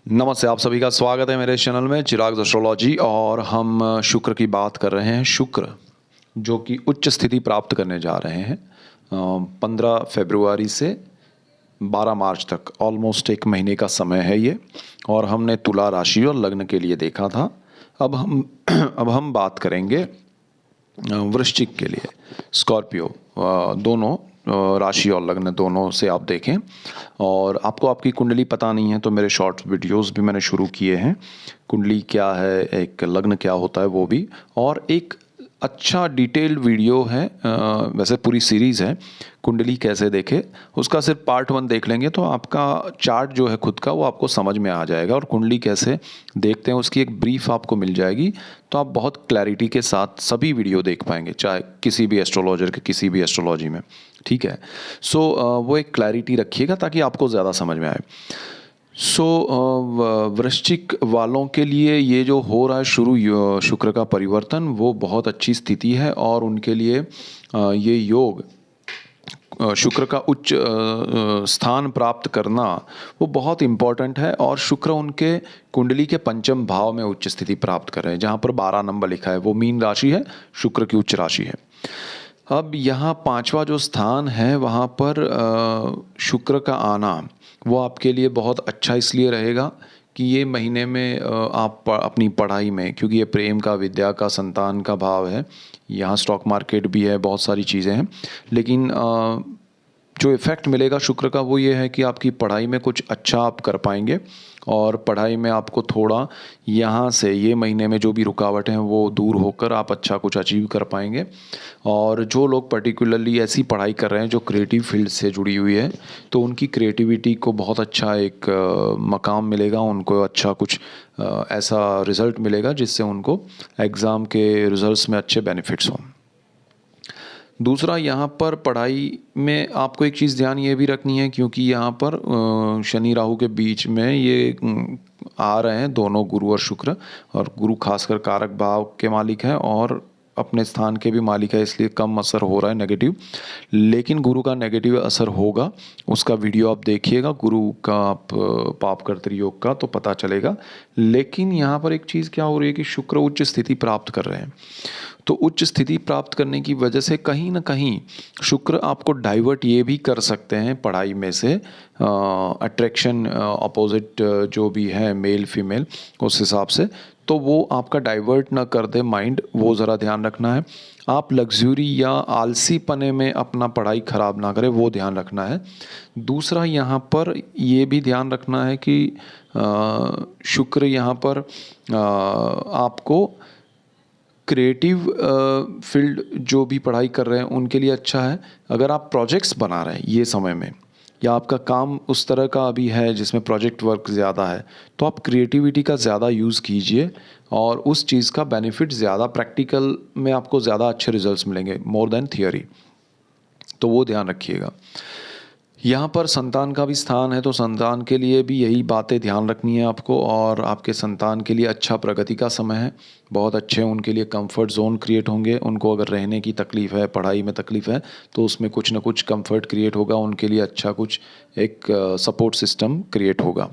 नमस्ते, आप सभी का स्वागत है मेरे चैनल में चिराग एस्ट्रोलॉजी। और हम शुक्र की बात कर रहे हैं। शुक्र जो कि उच्च स्थिति प्राप्त करने जा रहे हैं 15 फरवरी से 12 मार्च तक, ऑलमोस्ट एक महीने का समय है ये। और हमने तुला राशि और लग्न के लिए देखा था। अब हम अब हम बात करेंगे वृश्चिक के लिए, स्कॉर्पियो, दोनों राशि और लग्न दोनों से आप देखें। और आपको आपकी कुंडली पता नहीं है तो मेरे शॉर्ट वीडियोस भी मैंने शुरू किए हैं। कुंडली क्या है, एक लग्न क्या होता है वो भी, और एक अच्छा डिटेल्ड वीडियो है, वैसे पूरी सीरीज़ है कुंडली कैसे देखे, उसका सिर्फ पार्ट 1 देख लेंगे तो आपका चार्ट जो है खुद का वो आपको समझ में आ जाएगा। और कुंडली कैसे देखते हैं उसकी एक ब्रीफ आपको मिल जाएगी, तो आप बहुत क्लैरिटी के साथ सभी वीडियो देख पाएंगे, चाहे किसी भी एस्ट्रोलॉजर के किसी भी एस्ट्रोलॉजी में। ठीक है। सो वो एक क्लैरिटी रखिएगा ताकि आपको ज़्यादा समझ में आए। सो वृश्चिक वालों के लिए ये जो हो रहा है शुरू शुक्र का परिवर्तन, वो बहुत अच्छी स्थिति है। और उनके लिए ये योग शुक्र का उच्च स्थान प्राप्त करना वो बहुत इम्पॉर्टेंट है। और शुक्र उनके कुंडली के पंचम भाव में उच्च स्थिति प्राप्त कर रहे हैं, जहाँ पर 12 नंबर लिखा है वो मीन राशि है, शुक्र की उच्च राशि है। अब यहाँ पांचवा जो स्थान है वहाँ पर शुक्र का आना वो आपके लिए बहुत अच्छा इसलिए रहेगा कि ये महीने में आप अपनी पढ़ाई में, क्योंकि ये प्रेम का, विद्या का, संतान का भाव है, यहाँ स्टॉक मार्केट भी है, बहुत सारी चीज़ें हैं। लेकिन जो इफ़ेक्ट मिलेगा शुक्र का वो ये है कि आपकी पढ़ाई में कुछ अच्छा आप कर पाएंगे। और पढ़ाई में आपको थोड़ा यहाँ से ये महीने में जो भी रुकावटें हैं वो दूर होकर आप अच्छा कुछ अचीव कर पाएंगे। और जो लोग पर्टिकुलरली ऐसी पढ़ाई कर रहे हैं जो क्रिएटिव फील्ड से जुड़ी हुई है, तो उनकी क्रिएटिविटी को बहुत अच्छा एक मकाम मिलेगा, उनको अच्छा कुछ ऐसा रिज़ल्ट मिलेगा जिससे उनको एग्ज़ाम के रिज़ल्ट्स में अच्छे बेनिफिट्स हों। दूसरा, यहाँ पर पढ़ाई में आपको एक चीज़ ध्यान ये भी रखनी है, क्योंकि यहाँ पर शनि राहु के बीच में ये आ रहे हैं दोनों, गुरु और शुक्र। और गुरु खासकर कारक भाव के मालिक है और अपने स्थान के भी मालिक है, इसलिए कम असर हो रहा है नेगेटिव। लेकिन गुरु का नेगेटिव असर होगा, उसका वीडियो आप देखिएगा, गुरु का आप पाप कर्तरी योग का, तो पता चलेगा। लेकिन यहाँ पर एक चीज़ क्या हो रही है कि शुक्र उच्च स्थिति प्राप्त कर रहे हैं, तो उच्च स्थिति प्राप्त करने की वजह से कहीं ना कहीं शुक्र आपको डाइवर्ट ये भी कर सकते हैं पढ़ाई में से, अट्रैक्शन अपोजिट जो भी है मेल फीमेल उस हिसाब से, तो वो आपका डाइवर्ट ना कर दे माइंड, वो ज़रा ध्यान रखना है। आप लग्जरी या आलसी पने में अपना पढ़ाई ख़राब ना करें, वो ध्यान रखना है। दूसरा, यहाँ पर ये भी ध्यान रखना है कि शुक्र यहाँ पर आपको क्रिएटिव फील्ड जो भी पढ़ाई कर रहे हैं उनके लिए अच्छा है। अगर आप प्रोजेक्ट्स बना रहे हैं ये समय में, या आपका काम उस तरह का अभी है जिसमें प्रोजेक्ट वर्क ज़्यादा है, तो आप क्रिएटिविटी का ज़्यादा यूज़ कीजिए और उस चीज़ का बेनिफिट ज़्यादा, प्रैक्टिकल में आपको ज़्यादा अच्छे रिजल्ट्स मिलेंगे मोर देन थियोरी, तो वो ध्यान रखिएगा। यहाँ पर संतान का भी स्थान है, तो संतान के लिए भी यही बातें ध्यान रखनी है आपको। और आपके संतान के लिए अच्छा प्रगति का समय है, बहुत अच्छे उनके लिए कंफर्ट जोन क्रिएट होंगे। उनको अगर रहने की तकलीफ़ है, पढ़ाई में तकलीफ़ है, तो उसमें कुछ ना कुछ कंफर्ट क्रिएट होगा, उनके लिए अच्छा कुछ एक सपोर्ट सिस्टम क्रिएट होगा।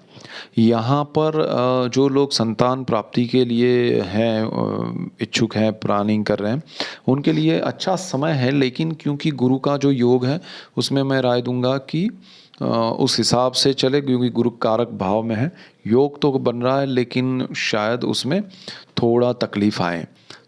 यहाँ पर जो लोग संतान प्राप्ति के लिए हैं, इच्छुक हैं, प्लानिंग कर रहे हैं, उनके लिए अच्छा समय है। लेकिन क्योंकि गुरु का जो योग है उसमें मैं राय दूंगा कि उस हिसाब से चले, क्योंकि गुरु कारक भाव में है, योग तो बन रहा है लेकिन शायद उसमें थोड़ा तकलीफ आए,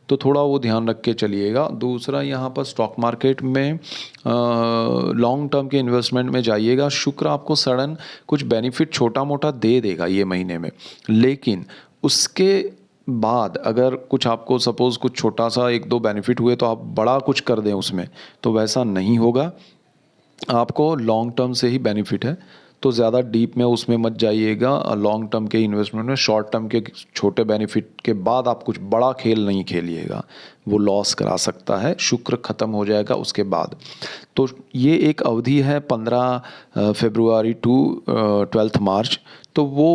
तो थोड़ा वो ध्यान रख के चलिएगा। दूसरा, यहाँ पर स्टॉक मार्केट में लॉन्ग टर्म के इन्वेस्टमेंट में जाइएगा। शुक्र आपको सडन कुछ बेनिफिट छोटा मोटा दे देगा ये महीने में, लेकिन उसके बाद अगर कुछ आपको सपोज़ कुछ छोटा सा 1-2 बेनिफिट हुए तो आप बड़ा कुछ कर दें उसमें, तो वैसा नहीं होगा। आपको लॉन्ग टर्म से ही बेनिफिट है, तो ज़्यादा डीप में उसमें मत जाइएगा। लॉन्ग टर्म के इन्वेस्टमेंट में शॉर्ट टर्म के छोटे बेनिफिट के बाद आप कुछ बड़ा खेल नहीं खेलिएगा, वो लॉस करा सकता है। शुक्र ख़त्म हो जाएगा उसके बाद। तो ये एक अवधि है 15 फरवरी टू 12 मार्च, तो वो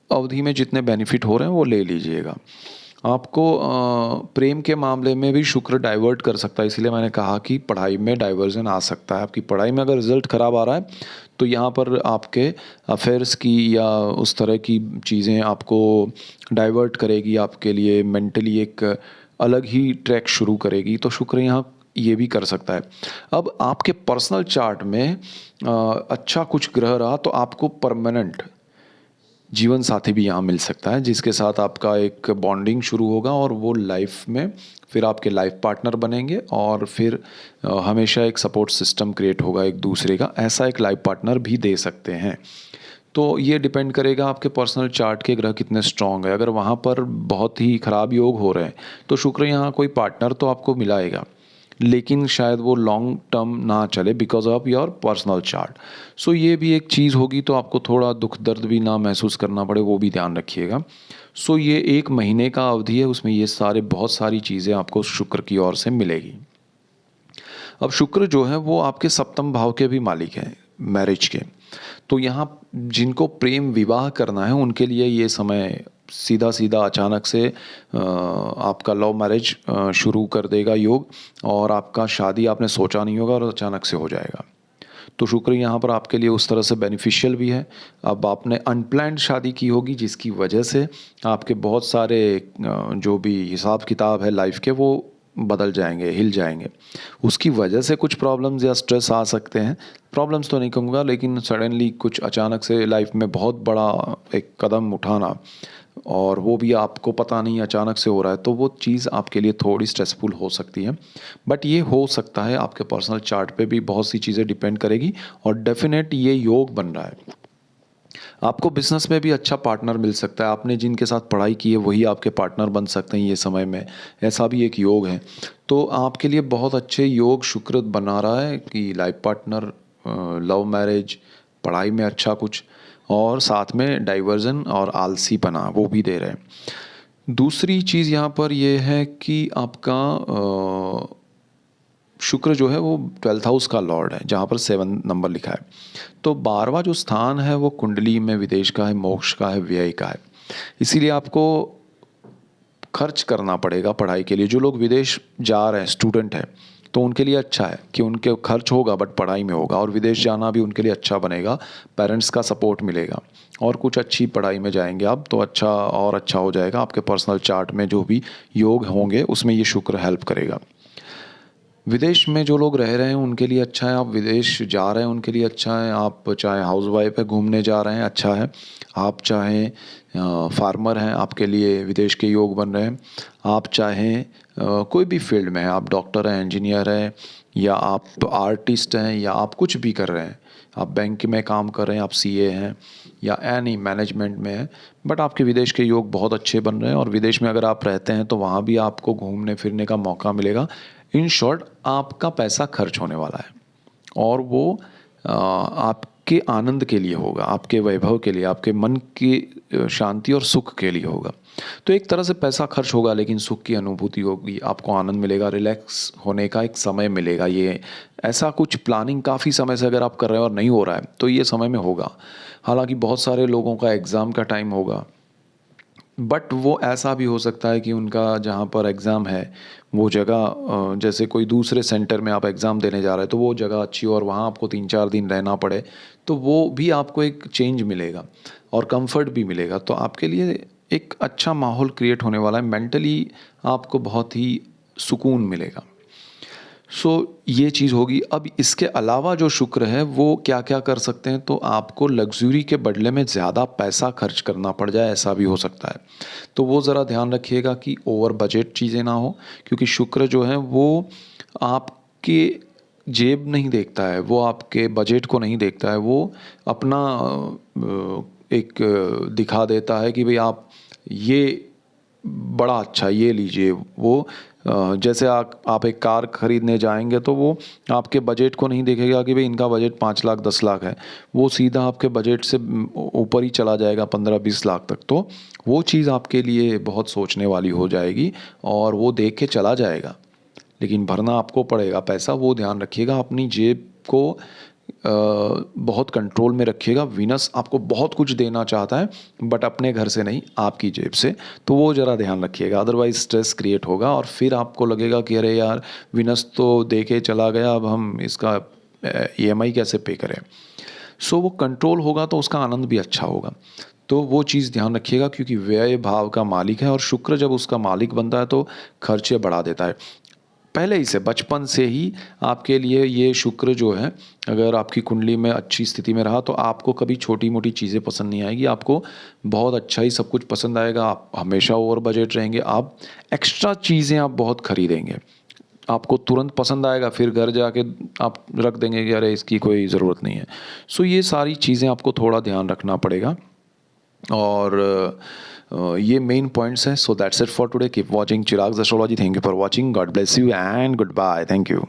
अवधि में जितने बेनिफिट हो रहे हैं वो ले लीजिएगा। आपको प्रेम के मामले में भी शुक्र डाइवर्ट कर सकता है, इसीलिए मैंने कहा कि पढ़ाई में डाइवर्जन आ सकता है। आपकी पढ़ाई में अगर रिजल्ट ख़राब आ रहा है तो यहाँ पर आपके अफेयर्स की या उस तरह की चीज़ें आपको डाइवर्ट करेगी, आपके लिए मेंटली एक अलग ही ट्रैक शुरू करेगी। तो शुक्र यहाँ ये भी कर सकता है। अब आपके पर्सनल चार्ट में अच्छा कुछ ग्रह रहा तो आपको परमानेंट जीवन साथी भी यहाँ मिल सकता है, जिसके साथ आपका एक बॉन्डिंग शुरू होगा और वो लाइफ में फिर आपके लाइफ पार्टनर बनेंगे और फिर हमेशा एक सपोर्ट सिस्टम क्रिएट होगा एक दूसरे का। ऐसा एक लाइफ पार्टनर भी दे सकते हैं। तो ये डिपेंड करेगा आपके पर्सनल चार्ट के ग्रह कितने स्ट्रांग है। अगर वहाँ पर बहुत ही खराब योग हो रहे हैं तो शुक्र यहाँ कोई पार्टनर तो आपको मिलाएगा, लेकिन शायद वो लॉन्ग टर्म ना चले because of your personal chart. So ये भी एक चीज़ होगी, तो आपको थोड़ा दुख दर्द भी ना महसूस करना पड़े, वो भी ध्यान रखिएगा। सो ये 1 महीने का अवधि है, उसमें ये सारे बहुत सारी चीज़ें आपको शुक्र की ओर से मिलेगी। अब शुक्र जो है वो आपके सप्तम भाव के भी मालिक हैं, मैरिज के। तो यहाँ जिनको प्रेम विवाह करना है उनके लिए ये समय सीधा सीधा अचानक से आपका लव मैरिज शुरू कर देगा योग, और आपका शादी आपने सोचा नहीं होगा और अचानक से हो जाएगा। तो शुक्र यहाँ पर आपके लिए उस तरह से बेनिफिशियल भी है। अब आपने अनप्लान्ड शादी की होगी जिसकी वजह से आपके बहुत सारे जो भी हिसाब किताब है लाइफ के वो बदल जाएंगे, हिल जाएंगे। उसकी वजह से कुछ प्रॉब्लम्स या स्ट्रेस आ सकते हैं। प्रॉब्लम्स तो नहीं कहूँगा, लेकिन सडनली कुछ अचानक से लाइफ में बहुत बड़ा एक कदम उठाना और वो भी आपको पता नहीं अचानक से हो रहा है, तो वो चीज़ आपके लिए थोड़ी स्ट्रेसफुल हो सकती है। बट ये हो सकता है, आपके पर्सनल चार्ट पे भी बहुत सी चीज़ें डिपेंड करेगी और डेफिनेट ये योग बन रहा है। आपको बिजनेस में भी अच्छा पार्टनर मिल सकता है। आपने जिनके साथ पढ़ाई की है वही आपके पार्टनर बन सकते हैं ये समय में, ऐसा भी एक योग है। तो आपके लिए बहुत अच्छे योग शुक्र बना रहा है कि लाइफ पार्टनर, लव मैरिज, पढ़ाई में अच्छा कुछ, और साथ में डाइवर्जन और आलसी पना वो भी दे रहे हैं। दूसरी चीज़ यहाँ पर ये है कि आपका शुक्र जो है वो 12th हाउस का लॉर्ड है, जहाँ पर 7 नंबर लिखा है। तो 12वां जो स्थान है वो कुंडली में विदेश का है, मोक्ष का है, व्यय का है। इसीलिए आपको खर्च करना पड़ेगा पढ़ाई के लिए। जो लोग विदेश जा रहे हैं, स्टूडेंट हैं, तो उनके लिए अच्छा है कि उनके खर्च होगा बट पढ़ाई में होगा, और विदेश जाना भी उनके लिए अच्छा बनेगा। पेरेंट्स का सपोर्ट मिलेगा और कुछ अच्छी पढ़ाई में जाएंगे आप तो अच्छा और अच्छा हो जाएगा। आपके पर्सनल चार्ट में जो भी योग होंगे उसमें ये शुक्र हेल्प करेगा। विदेश में जो लोग रह रहे हैं उनके लिए अच्छा है, आप विदेश जा रहे हैं उनके लिए अच्छा है। आप चाहे हाउसवाइफ है, घूमने जा रहे हैं, अच्छा है। आप चाहें फार्मर हैं, आपके लिए विदेश के योग बन रहे हैं। आप चाहें कोई भी फील्ड में है, आप डॉक्टर हैं, इंजीनियर हैं, या आप आर्टिस्ट हैं, या आप कुछ भी कर रहे हैं, आप बैंक में काम कर रहे हैं, आप सीए हैं या एनी मैनेजमेंट में हैं, बट आपके विदेश के योग बहुत अच्छे बन रहे हैं। और विदेश में अगर आप रहते हैं तो वहाँ भी आपको घूमने फिरने का मौका मिलेगा। इन शॉर्ट आपका पैसा खर्च होने वाला है और वो आपके आनंद के लिए होगा, आपके वैभव के लिए, आपके मन की शांति और सुख के लिए होगा। तो एक तरह से पैसा खर्च होगा लेकिन सुख की अनुभूति होगी, आपको आनंद मिलेगा, रिलैक्स होने का एक समय मिलेगा। ये ऐसा कुछ प्लानिंग काफ़ी समय से अगर आप कर रहे हैं और नहीं हो रहा है तो ये समय में होगा। हालांकि बहुत सारे लोगों का एग्ज़ाम का टाइम होगा, बट वो ऐसा भी हो सकता है कि उनका जहाँ पर एग्ज़ाम है वो जगह, जैसे कोई दूसरे सेंटर में आप एग्ज़ाम देने जा रहे हैं तो वो जगह अच्छी हो और वहाँ आपको 3-4 दिन रहना पड़े, तो वो भी आपको एक चेंज मिलेगा और कंफर्ट भी मिलेगा। तो आपके लिए एक अच्छा माहौल क्रिएट होने वाला है, मेंटली आपको बहुत ही सुकून मिलेगा। सो ये चीज़ होगी। अब इसके अलावा जो शुक्र है वो क्या क्या कर सकते हैं, तो आपको लग्ज़री के बदले में ज़्यादा पैसा खर्च करना पड़ जाए, ऐसा भी हो सकता है। तो वो ज़रा ध्यान रखिएगा कि ओवर बजट चीज़ें ना हो, क्योंकि शुक्र जो है वो आपके जेब नहीं देखता है, वो आपके बजट को नहीं देखता है, वो अपना एक दिखा देता है कि भाई आप ये बड़ा अच्छा ये लीजिए। वो जैसे आप एक कार खरीदने जाएंगे तो वो आपके बजट को नहीं देखेगा कि भाई इनका बजट 5 लाख 10 लाख है, वो सीधा आपके बजट से ऊपर ही चला जाएगा 15-20 लाख तक। तो वो चीज़ आपके लिए बहुत सोचने वाली हो जाएगी और वो देख के चला जाएगा, लेकिन भरना आपको पड़ेगा पैसा। वो ध्यान रखिएगा, अपनी जेब को बहुत कंट्रोल में रखिएगा। वीनस आपको बहुत कुछ देना चाहता है बट अपने घर से नहीं, आपकी जेब से, तो वो ज़रा ध्यान रखिएगा, अदरवाइज स्ट्रेस क्रिएट होगा और फिर आपको लगेगा कि अरे यार वीनस तो दे के चला गया, अब हम इसका EMI कैसे पे करें। सो वो कंट्रोल होगा तो उसका आनंद भी अच्छा होगा। तो वो चीज़ ध्यान रखिएगा, क्योंकि व्यय भाव का मालिक है और शुक्र जब उसका मालिक बनता है तो खर्चे बढ़ा देता है। पहले ही से, बचपन से ही आपके लिए ये शुक्र जो है, अगर आपकी कुंडली में अच्छी स्थिति में रहा तो आपको कभी छोटी मोटी चीज़ें पसंद नहीं आएगी, आपको बहुत अच्छा ही सब कुछ पसंद आएगा। आप हमेशा ओवर बजट रहेंगे, आप एक्स्ट्रा चीज़ें आप बहुत खरीदेंगे, आपको तुरंत पसंद आएगा, फिर घर जाके आप रख देंगे कि अरे इसकी कोई ज़रूरत नहीं है। सो ये सारी चीज़ें आपको थोड़ा ध्यान रखना पड़ेगा और ये मेन पॉइंट्स हैं। So that's it for today. Keep watching Chirag's astrology. Thank you for watching. God bless you and goodbye. Thank you.